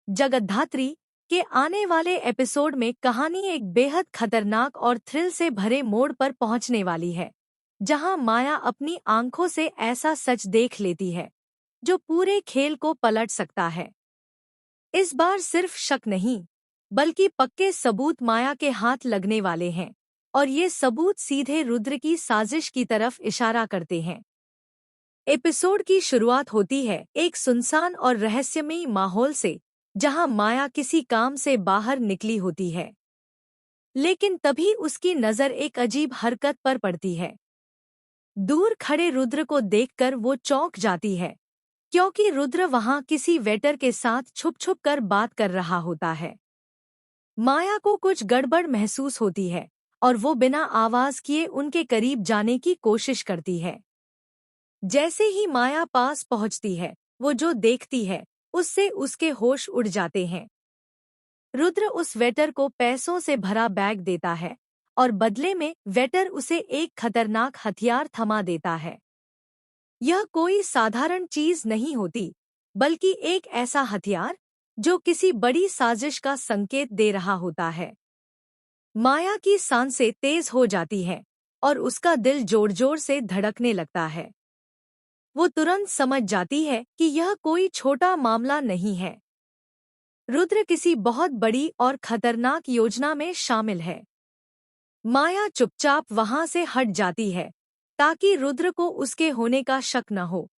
जगद्धात्री के आने वाले एपिसोड में कहानी एक बेहद खतरनाक और थ्रिल से भरे मोड़ पर पहुंचने वाली है, जहां माया अपनी आंखों से ऐसा सच देख लेती है जो पूरे खेल को पलट सकता है। इस बार सिर्फ शक नहीं, बल्कि पक्के सबूत माया के हाथ लगने वाले हैं, और ये सबूत सीधे रुद्र की साजिश की तरफ इशारा करते हैं। एपिसोड की शुरुआत होती है एक सुनसान और रहस्यमयी माहौल से, जहां माया किसी काम से बाहर निकली होती है। लेकिन तभी उसकी नज़र एक अजीब हरकत पर पड़ती है। दूर खड़े रुद्र को देखकर वो चौंक जाती है, क्योंकि रुद्र वहां किसी वेटर के साथ छुप छुप कर बात कर रहा होता है। माया को कुछ गड़बड़ महसूस होती है और वो बिना आवाज किए उनके करीब जाने की कोशिश करती है। जैसे ही माया पास पहुंचती है, वो जो देखती है उससे उसके होश उड़ जाते हैं। रुद्र उस वेटर को पैसों से भरा बैग देता है और बदले में वेटर उसे एक खतरनाक हथियार थमा देता है। यह कोई साधारण चीज नहीं होती, बल्कि एक ऐसा हथियार जो किसी बड़ी साजिश का संकेत दे रहा होता है। माया की सांसें तेज हो जाती हैं और उसका दिल जोर जोर से धड़कने लगता है। वो तुरंत समझ जाती है कि यह कोई छोटा मामला नहीं है। रुद्र किसी बहुत बड़ी और खतरनाक योजना में शामिल है। माया चुपचाप वहां से हट जाती है ताकि रुद्र को उसके होने का शक न हो।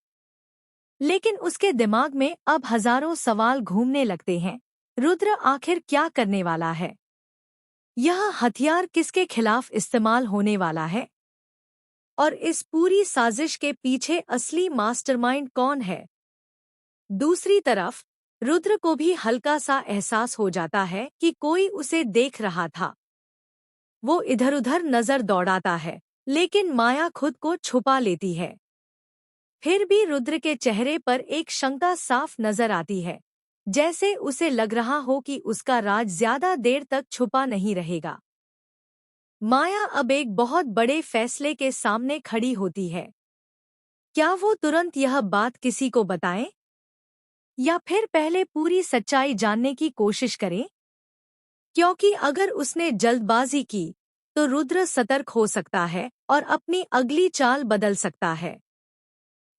लेकिन उसके दिमाग में अब हजारों सवाल घूमने लगते हैं। रुद्र आखिर क्या करने वाला है? यह हथियार किसके खिलाफ इस्तेमाल होने वाला है? और इस पूरी साजिश के पीछे असली मास्टरमाइंड कौन है? दूसरी तरफ रुद्र को भी हल्का सा एहसास हो जाता है कि कोई उसे देख रहा था। वो इधर-उधर नजर दौड़ाता है, लेकिन माया खुद को छुपा लेती है। फिर भी रुद्र के चेहरे पर एक शंका साफ नजर आती है, जैसे उसे लग रहा हो कि उसका राज ज्यादा देर तक छुपा नहीं रहेगा। माया अब एक बहुत बड़े फैसले के सामने खड़ी होती है। क्या वो तुरंत यह बात किसी को बताए, या फिर पहले पूरी सच्चाई जानने की कोशिश करे? क्योंकि अगर उसने जल्दबाजी की तो रुद्र सतर्क हो सकता है और अपनी अगली चाल बदल सकता है।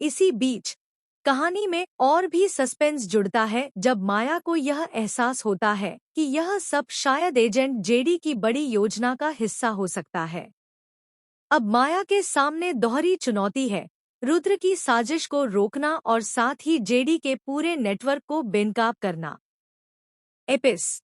इसी बीच कहानी में और भी सस्पेंस जुड़ता है जब माया को यह एहसास होता है कि यह सब शायद एजेंट जेडी की बड़ी योजना का हिस्सा हो सकता है। अब माया के सामने दोहरी चुनौती है, रुद्र की साजिश को रोकना और साथ ही जेडी के पूरे नेटवर्क को बेनकाब करना। एपिस